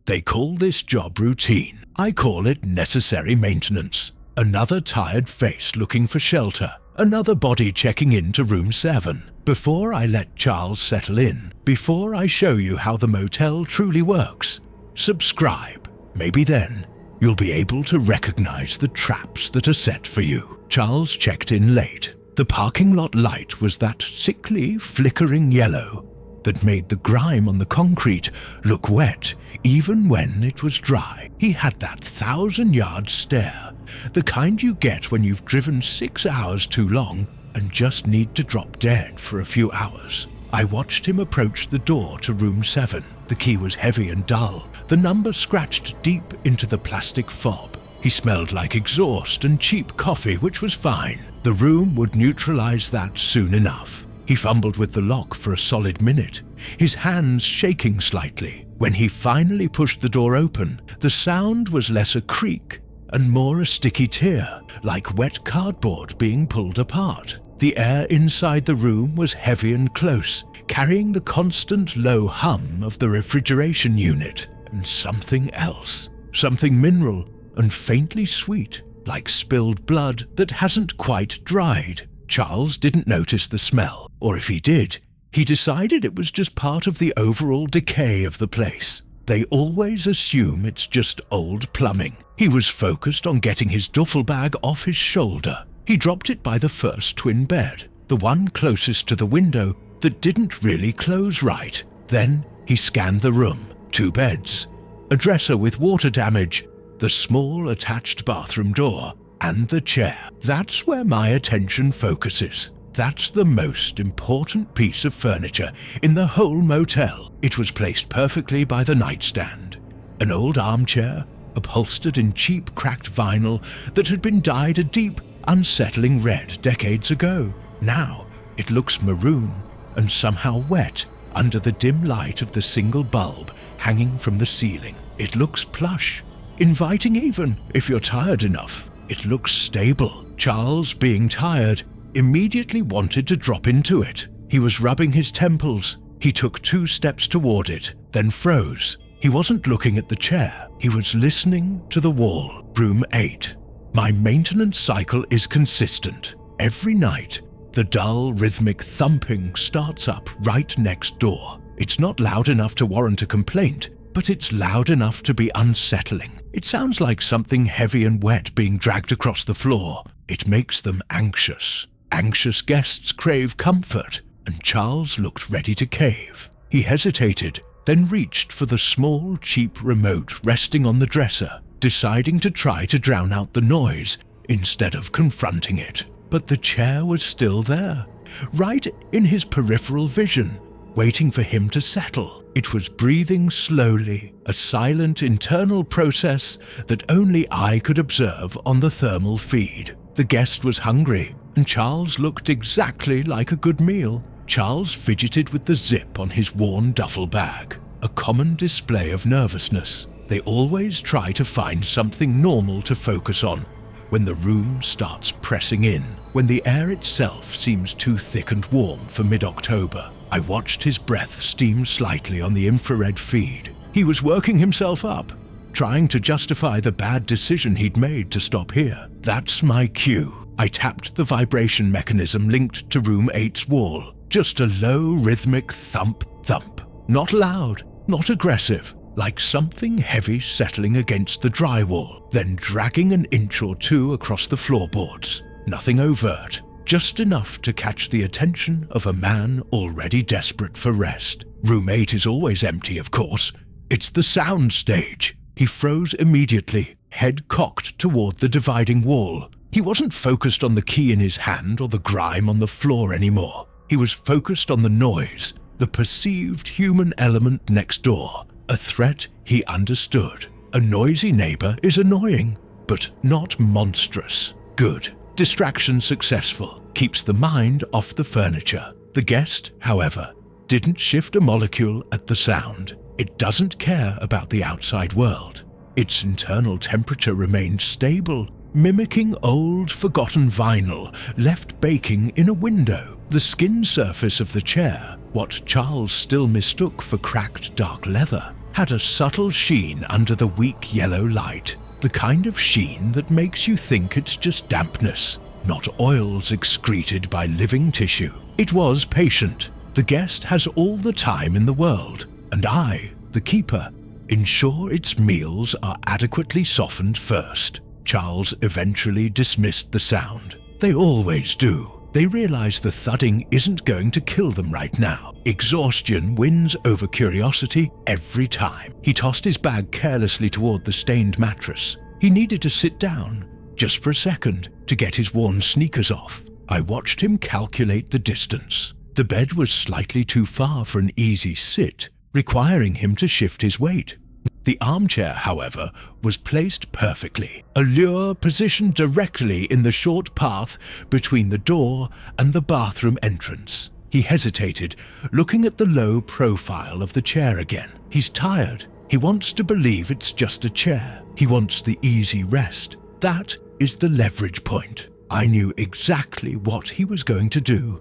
They call this job routine. I call it necessary maintenance. Another tired face looking for shelter. Another body checking into room 7. Before I let Charles settle in, before I show you how the motel truly works, subscribe. Maybe then you'll be able to recognize the traps that are set for you. Charles checked in late. The parking lot light was that sickly, flickering yellow that made the grime on the concrete look wet even when it was dry. He had that 1,000-yard stare, the kind you get when you've driven 6 hours too long and just need to drop dead for a few hours. I watched him approach the door to room 7. The key was heavy and dull, the number scratched deep into the plastic fob. He smelled like exhaust and cheap coffee, which was fine. The room would neutralize that soon enough. He fumbled with the lock for a solid minute, his hands shaking slightly. When he finally pushed the door open, the sound was less a creak and more a sticky tear, like wet cardboard being pulled apart. The air inside the room was heavy and close, carrying the constant low hum of the refrigeration unit, and something else, something mineral and faintly sweet, like spilled blood that hasn't quite dried. Charles didn't notice the smell, or if he did, he decided it was just part of the overall decay of the place. They always assume it's just old plumbing. He was focused on getting his duffel bag off his shoulder. He dropped it by the first twin bed, the one closest to the window that didn't really close right. Then he scanned the room. 2 beds, a dresser with water damage, the small attached bathroom door, and the chair. That's where my attention focuses. That's the most important piece of furniture in the whole motel. It was placed perfectly by the nightstand. An old armchair, upholstered in cheap cracked vinyl that had been dyed a deep, unsettling red decades ago. Now it looks maroon and somehow wet under the dim light of the single bulb hanging from the ceiling. It looks plush, inviting even if you're tired enough. It looks stable. Charles, being tired, immediately wanted to drop into it. He was rubbing his temples. He took 2 steps toward it, then froze. He wasn't looking at the chair. He was listening to the wall. Room 8. My maintenance cycle is consistent. Every night, the dull, rhythmic thumping starts up right next door. It's not loud enough to warrant a complaint, but it's loud enough to be unsettling. It sounds like something heavy and wet being dragged across the floor. It makes them anxious. Anxious guests crave comfort, and Charles looked ready to cave. He hesitated, then reached for the small, cheap remote resting on the dresser, deciding to try to drown out the noise instead of confronting it. But the chair was still there, right in his peripheral vision, waiting for him to settle. It was breathing slowly, a silent internal process that only I could observe on the thermal feed. The guest was hungry, and Charles looked exactly like a good meal. Charles fidgeted with the zip on his worn duffel bag, a common display of nervousness. They always try to find something normal to focus on when the room starts pressing in, when the air itself seems too thick and warm for mid-October. I watched his breath steam slightly on the infrared feed. He was working himself up, trying to justify the bad decision he'd made to stop here. That's my cue. I tapped the vibration mechanism linked to room 8's wall. Just a low, rhythmic thump, thump. Not loud, not aggressive, like something heavy settling against the drywall, then dragging an inch or 2 across the floorboards. Nothing overt. Just enough to catch the attention of a man already desperate for rest. Room 8 is always empty, of course. It's the sound stage. He froze immediately, head cocked toward the dividing wall. He wasn't focused on the key in his hand or the grime on the floor anymore. He was focused on the noise, the perceived human element next door, a threat he understood. A noisy neighbor is annoying, but not monstrous. Good. Distraction successful, keeps the mind off the furniture. The guest, however, didn't shift a molecule at the sound. It doesn't care about the outside world. Its internal temperature remained stable, mimicking old, forgotten vinyl left baking in a window. The skin surface of the chair, what Charles still mistook for cracked dark leather, had a subtle sheen under the weak yellow light, the kind of sheen that makes you think it's just dampness, not oils excreted by living tissue. It was patient. The guest has all the time in the world, and I, the keeper, ensure its meals are adequately softened first. Charles eventually dismissed the sound. They always do. They realize the thudding isn't going to kill them right now. Exhaustion wins over curiosity every time. He tossed his bag carelessly toward the stained mattress. He needed to sit down, just for a second, to get his worn sneakers off. I watched him calculate the distance. The bed was slightly too far for an easy sit, requiring him to shift his weight. The armchair, however, was placed perfectly, a lure positioned directly in the short path between the door and the bathroom entrance. He hesitated, looking at the low profile of the chair again. He's tired. He wants to believe it's just a chair. He wants the easy rest. That is the leverage point. I knew exactly what he was going to do.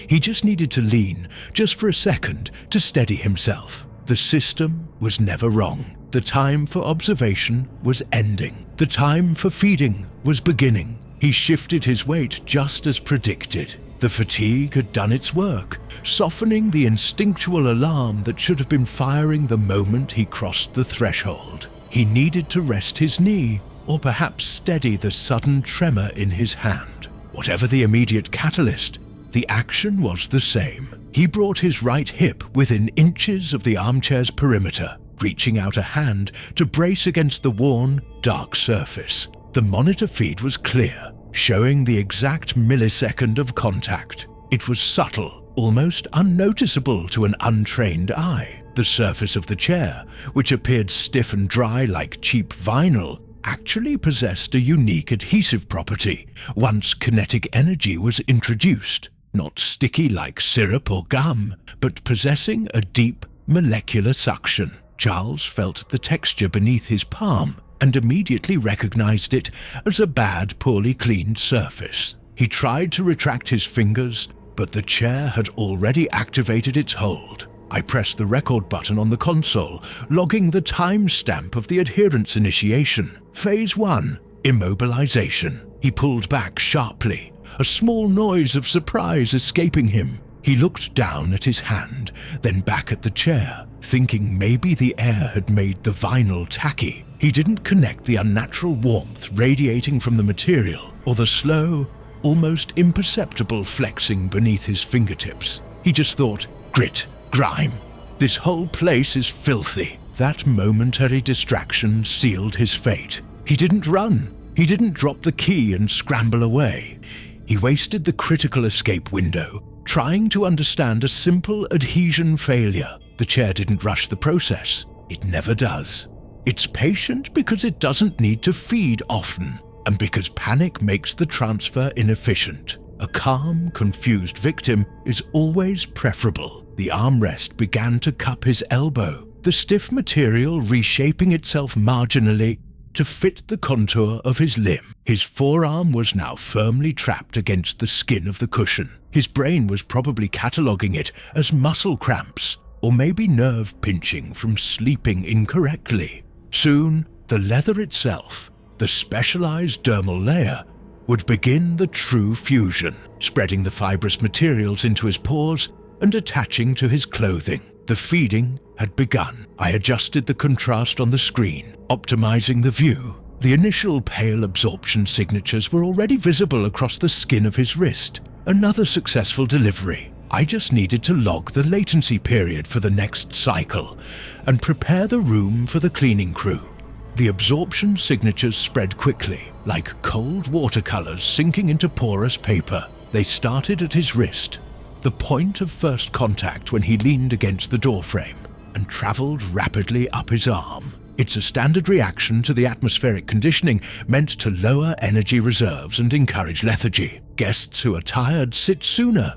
He just needed to lean, just for a second, to steady himself. The system was never wrong. The time for observation was ending. The time for feeding was beginning. He shifted his weight just as predicted. The fatigue had done its work, softening the instinctual alarm that should have been firing the moment he crossed the threshold. He needed to rest his knee, or perhaps steady the sudden tremor in his hand. Whatever the immediate catalyst, the action was the same. He brought his right hip within inches of the armchair's perimeter, reaching out a hand to brace against the worn, dark surface. The monitor feed was clear, showing the exact millisecond of contact. It was subtle, almost unnoticeable to an untrained eye. The surface of the chair, which appeared stiff and dry like cheap vinyl, actually possessed a unique adhesive property once kinetic energy was introduced. Not sticky like syrup or gum, but possessing a deep molecular suction. Charles felt the texture beneath his palm and immediately recognized it as a bad, poorly cleaned surface. He tried to retract his fingers, but the chair had already activated its hold. I pressed the record button on the console, logging the timestamp of the adherence initiation. Phase 1, immobilization. He pulled back sharply, a small noise of surprise escaping him. He looked down at his hand, then back at the chair, thinking maybe the air had made the vinyl tacky. He didn't connect the unnatural warmth radiating from the material, or the slow, almost imperceptible flexing beneath his fingertips. He just thought, grit, grime. This whole place is filthy. That momentary distraction sealed his fate. He didn't run. He didn't drop the key and scramble away. He wasted the critical escape window, trying to understand a simple adhesion failure. The chair didn't rush the process. It never does. It's patient because it doesn't need to feed often, and because panic makes the transfer inefficient. A calm, confused victim is always preferable. The armrest began to cup his elbow, the stiff material reshaping itself marginally to fit the contour of his limb. His forearm was now firmly trapped against the skin of the cushion. His brain was probably cataloguing it as muscle cramps, or maybe nerve pinching from sleeping incorrectly. Soon, the leather itself, the specialized dermal layer, would begin the true fusion, spreading the fibrous materials into his pores and attaching to his clothing. The feeding had begun. I adjusted the contrast on the screen, optimizing the view. The initial pale absorption signatures were already visible across the skin of his wrist. Another successful delivery. I just needed to log the latency period for the next cycle and prepare the room for the cleaning crew. The absorption signatures spread quickly, like cold watercolors sinking into porous paper. They started at his wrist, the point of first contact when he leaned against the doorframe, and traveled rapidly up his arm. It's a standard reaction to the atmospheric conditioning meant to lower energy reserves and encourage lethargy. Guests who are tired sit sooner.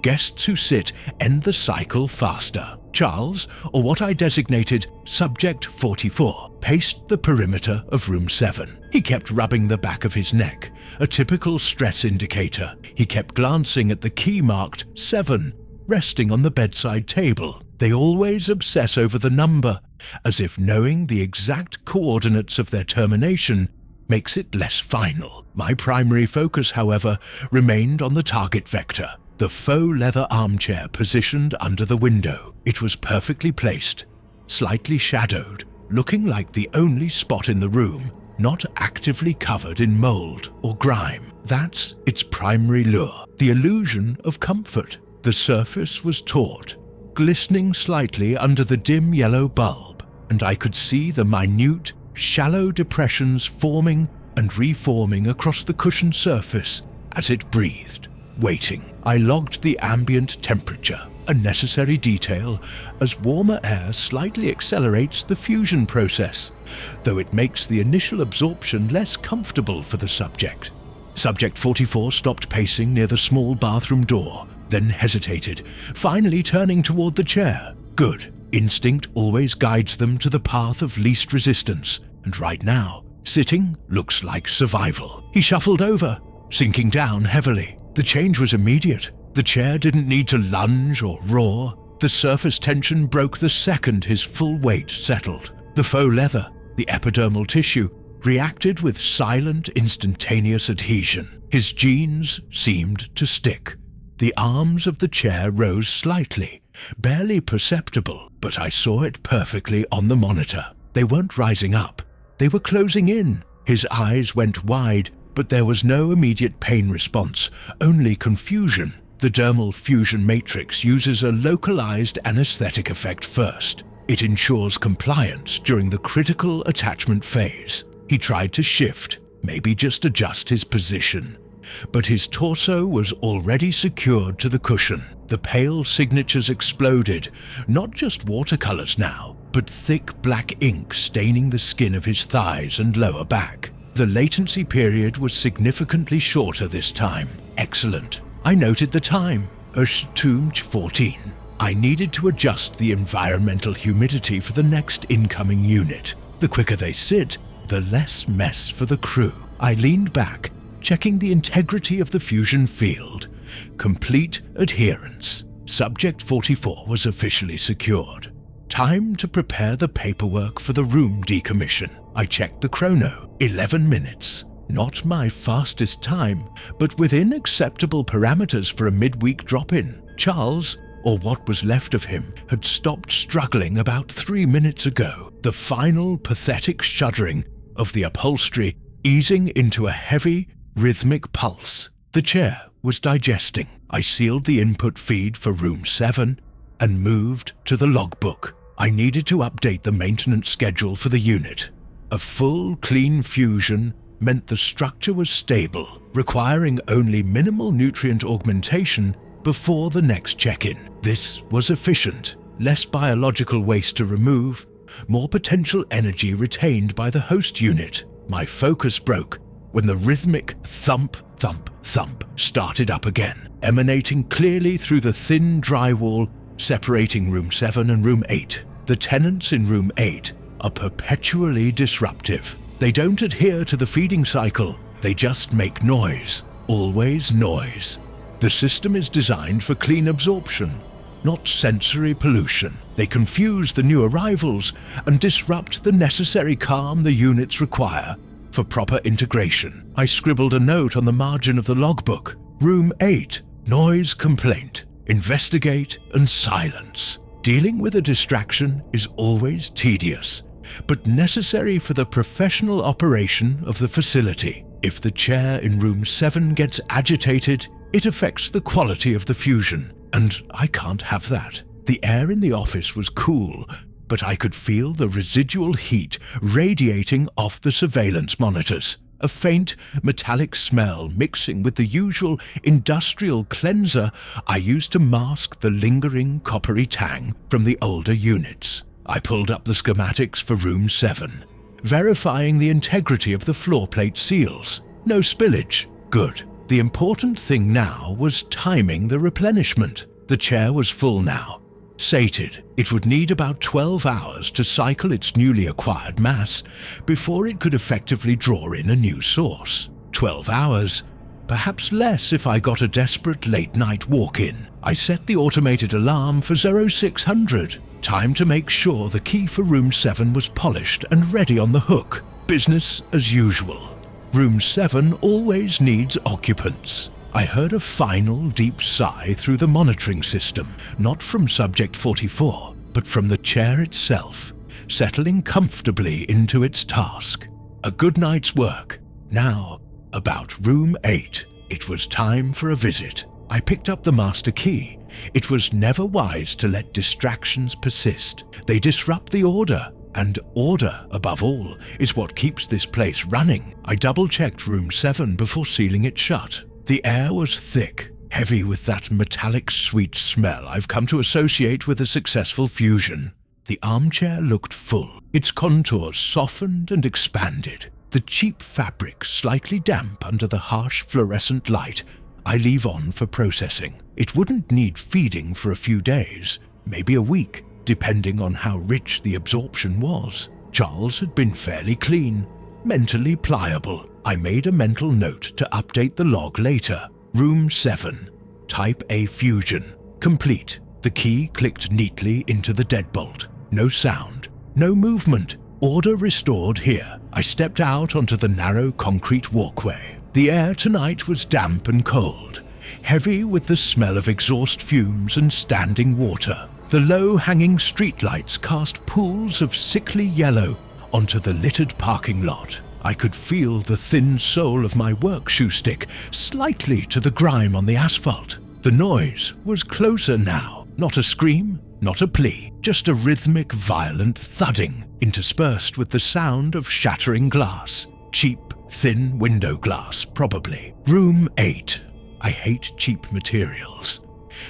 Guests who sit end the cycle faster. Charles, or what I designated Subject 44, paced the perimeter of room 7. He kept rubbing the back of his neck, a typical stress indicator. He kept glancing at the key marked 7, resting on the bedside table. They always obsess over the number, as if knowing the exact coordinates of their termination makes it less final. My primary focus, however, remained on the target vector, the faux leather armchair positioned under the window. It was perfectly placed, slightly shadowed, looking like the only spot in the room not actively covered in mold or grime. That's its primary lure, the illusion of comfort. The surface was taut, glistening slightly under the dim yellow bulb, and I could see the minute, shallow depressions forming and reforming across the cushioned surface as it breathed. Waiting, I logged the ambient temperature, a necessary detail, as warmer air slightly accelerates the fusion process, though it makes the initial absorption less comfortable for the subject. Subject 44 stopped pacing near the small bathroom door, then hesitated, finally turning toward the chair. Good. Instinct always guides them to the path of least resistance, and right now, sitting looks like survival. He shuffled over, sinking down heavily. The change was immediate. The chair didn't need to lunge or roar. The surface tension broke the second his full weight settled. The faux leather, the epidermal tissue, reacted with silent, instantaneous adhesion. His jeans seemed to stick. The arms of the chair rose slightly, barely perceptible, but I saw it perfectly on the monitor. They weren't rising up. They were closing in. His eyes went wide, but there was no immediate pain response, only confusion. The dermal fusion matrix uses a localized anesthetic effect first. It ensures compliance during the critical attachment phase. He tried to shift, maybe just adjust his position, but his torso was already secured to the cushion. The pale signatures exploded, not just watercolors now, but thick black ink staining the skin of his thighs and lower back. The latency period was significantly shorter this time. Excellent. I noted the time, 14. I needed to adjust the environmental humidity for the next incoming unit. The quicker they sit, the less mess for the crew. I leaned back, checking the integrity of the fusion field. Complete adherence. Subject 44 was officially secured. Time to prepare the paperwork for the room decommission. I checked the chrono, 11 minutes. Not my fastest time, but within acceptable parameters for a midweek drop-in. Charles, or what was left of him, had stopped struggling about 3 minutes ago. The final pathetic shuddering of the upholstery easing into a heavy, rhythmic pulse. The chair was digesting. I sealed the input feed for room 7 and moved to the logbook. I needed to update the maintenance schedule for the unit. A full, clean fusion meant the structure was stable, requiring only minimal nutrient augmentation before the next check-in. This was efficient, less biological waste to remove, more potential energy retained by the host unit. My focus broke when the rhythmic thump, thump, thump started up again, emanating clearly through the thin drywall separating room 7 and room 8. The tenants in room 8 are perpetually disruptive. They don't adhere to the feeding cycle, they just make noise. Always noise. The system is designed for clean absorption, not sensory pollution. They confuse the new arrivals and disrupt the necessary calm the units require for proper integration. I scribbled a note on the margin of the logbook. Room 8, noise complaint. Investigate and silence. Dealing with a distraction is always tedious, but necessary for the professional operation of the facility. If the chair in room 7 gets agitated, it affects the quality of the fusion, and I can't have that. The air in the office was cool, but I could feel the residual heat radiating off the surveillance monitors. A faint, metallic smell mixing with the usual industrial cleanser I used to mask the lingering coppery tang from the older units. I pulled up the schematics for room 7, verifying the integrity of the floor plate seals. No spillage. Good. The important thing now was timing the replenishment. The chair was full now. Sated, it would need about 12 hours to cycle its newly acquired mass before it could effectively draw in a new source. 12 hours, Perhaps less if I got a desperate late-night walk-in. I set the automated alarm for 0600. Time to make sure the key for room 7 was polished and ready on the hook. Business as usual. Room 7 always needs occupants. I heard a final deep sigh through the monitoring system, not from Subject 44, but from the chair itself, settling comfortably into its task. A good night's work. Now, about room 8. It was time for a visit. I picked up the master key. It was never wise to let distractions persist. They disrupt the order, and order, above all, is what keeps this place running. I double-checked room 7 before sealing it shut. The air was thick, heavy with that metallic sweet smell I've come to associate with a successful fusion. The armchair looked full, its contours softened and expanded. The cheap fabric slightly damp under the harsh fluorescent light I leave on for processing. It wouldn't need feeding for a few days, maybe a week, depending on how rich the absorption was. Charles had been fairly clean, mentally pliable. I made a mental note to update the log later. Room 7, Type A fusion, complete. The key clicked neatly into the deadbolt. No sound, no movement. Order restored here. I stepped out onto the narrow concrete walkway. The air tonight was damp and cold, heavy with the smell of exhaust fumes and standing water. The low-hanging streetlights cast pools of sickly yellow onto the littered parking lot. I could feel the thin sole of my work shoe stick slightly to the grime on the asphalt. The noise was closer now. Not a scream, not a plea, just a rhythmic, violent thudding, interspersed with the sound of shattering glass. Cheap, thin window glass, probably. Room 8. I hate cheap materials.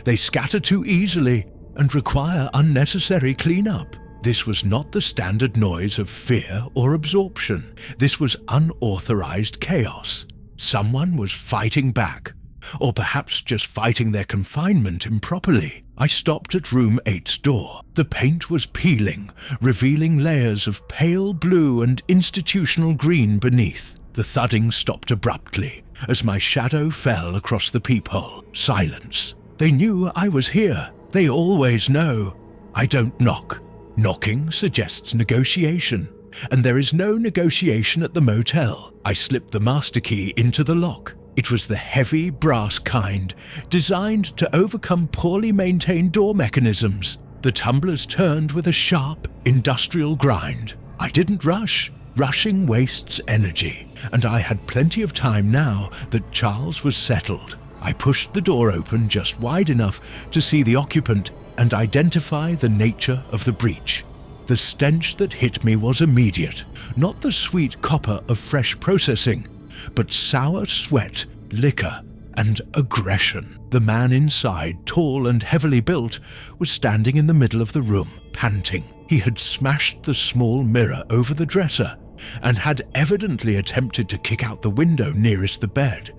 They scatter too easily and require unnecessary cleanup. This was not the standard noise of fear or absorption. This was unauthorized chaos. Someone was fighting back, or perhaps just fighting their confinement improperly. I stopped at room 8's door. The paint was peeling, revealing layers of pale blue and institutional green beneath. The thudding stopped abruptly as my shadow fell across the peephole. Silence. They knew I was here. They always know. I don't knock. Knocking suggests negotiation, and there is no negotiation at the motel. I slipped the master key into the lock. It was the heavy brass kind, designed to overcome poorly maintained door mechanisms. The tumblers turned with a sharp, industrial grind. I didn't rush. Rushing wastes energy, and I had plenty of time now that Charles was settled. I pushed the door open just wide enough to see the occupant and identify the nature of the breach. The stench that hit me was immediate, not the sweet copper of fresh processing, but sour sweat, liquor, and aggression. The man inside, tall and heavily built, was standing in the middle of the room, panting. He had smashed the small mirror over the dresser and had evidently attempted to kick out the window nearest the bed,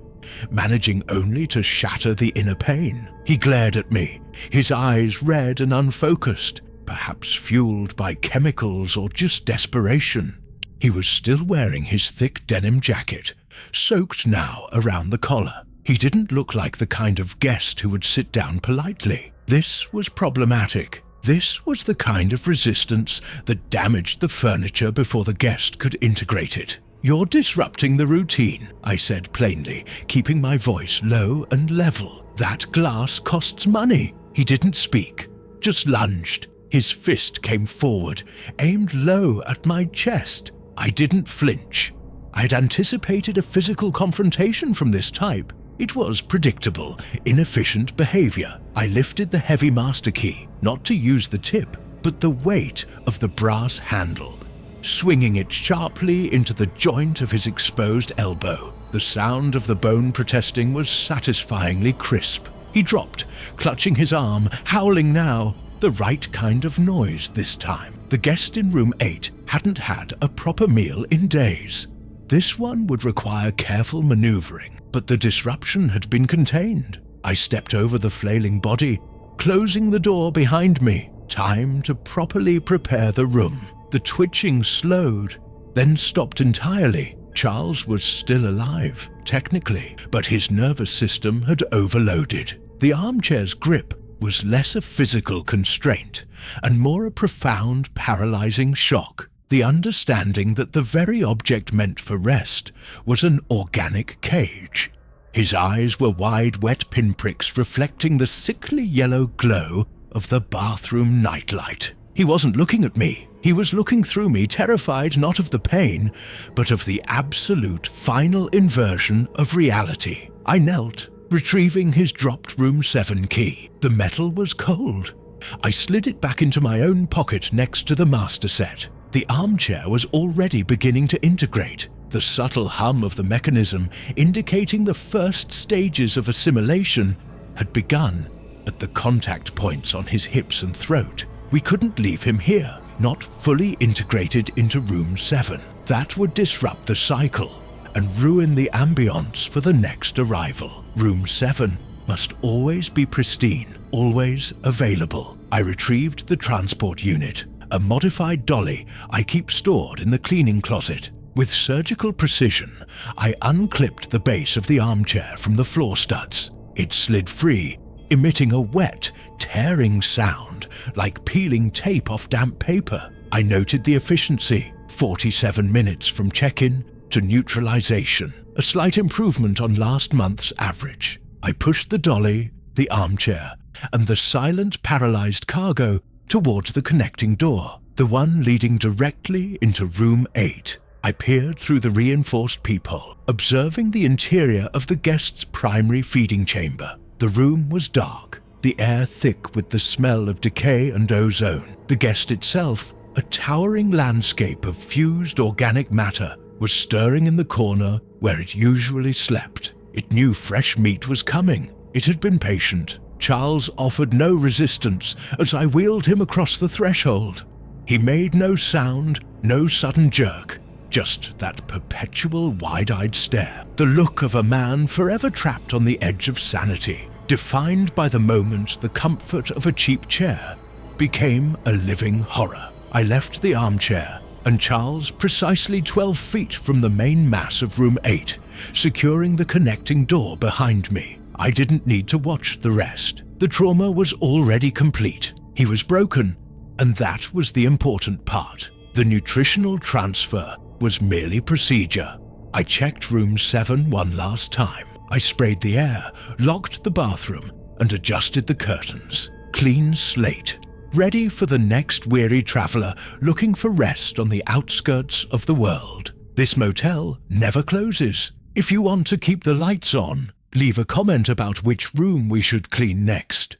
managing only to shatter the inner pane. He glared at me, his eyes red and unfocused, perhaps fueled by chemicals or just desperation. He was still wearing his thick denim jacket, soaked now around the collar. He didn't look like the kind of guest who would sit down politely. This was problematic. This was the kind of resistance that damaged the furniture before the guest could integrate it. "You're disrupting the routine," I said plainly, keeping my voice low and level. "That glass costs money." He didn't speak, just lunged. His fist came forward, aimed low at my chest. I didn't flinch. I'd anticipated a physical confrontation from this type. It was predictable, inefficient behavior. I lifted the heavy master key, not to use the tip, but the weight of the brass handle, swinging it sharply into the joint of his exposed elbow. The sound of the bone protesting was satisfyingly crisp. He dropped, clutching his arm, howling now. The right kind of noise this time. The guest in room 8 hadn't had a proper meal in days. This one would require careful maneuvering, but the disruption had been contained. I stepped over the flailing body, closing the door behind me. Time to properly prepare the room. The twitching slowed, then stopped entirely. Charles was still alive, technically, but his nervous system had overloaded. The armchair's grip was less a physical constraint and more a profound, paralyzing shock. The understanding that the very object meant for rest was an organic cage. His eyes were wide, wet pinpricks reflecting the sickly yellow glow of the bathroom nightlight. He wasn't looking at me. He was looking through me, terrified not of the pain, but of the absolute final inversion of reality. I knelt, retrieving his dropped room 7 key. The metal was cold. I slid it back into my own pocket next to the master set. The armchair was already beginning to integrate, the subtle hum of the mechanism indicating the first stages of assimilation had begun at the contact points on his hips and throat. We couldn't leave him here, not fully integrated into room 7. That would disrupt the cycle and ruin the ambience for the next arrival. Room 7 must always be pristine, always available. I retrieved the transport unit, a modified dolly I keep stored in the cleaning closet. With surgical precision, I unclipped the base of the armchair from the floor studs. It slid free, emitting a wet, tearing sound like peeling tape off damp paper. I noted the efficiency, 47 minutes from check-in to neutralization, a slight improvement on last month's average. I pushed the dolly, the armchair, and the silent, paralyzed cargo towards the connecting door, the one leading directly into room 8. I peered through the reinforced peephole, observing the interior of the guest's primary feeding chamber. The room was dark, the air thick with the smell of decay and ozone. The guest itself, a towering landscape of fused organic matter, was stirring in the corner where it usually slept. It knew fresh meat was coming. It had been patient. Charles offered no resistance as I wheeled him across the threshold. He made no sound, no sudden jerk, just that perpetual wide-eyed stare, the look of a man forever trapped on the edge of sanity, defined by the moment the comfort of a cheap chair became a living horror. I left the armchair, and Charles precisely 12 feet from the main mass of room 8, securing the connecting door behind me. I didn't need to watch the rest. The trauma was already complete. He was broken, and that was the important part. The nutritional transfer was merely procedure. I checked room 7 one last time. I sprayed the air, locked the bathroom, and adjusted the curtains. Clean slate, ready for the next weary traveler looking for rest on the outskirts of the world. This motel never closes. If you want to keep the lights on, leave a comment about which room we should clean next.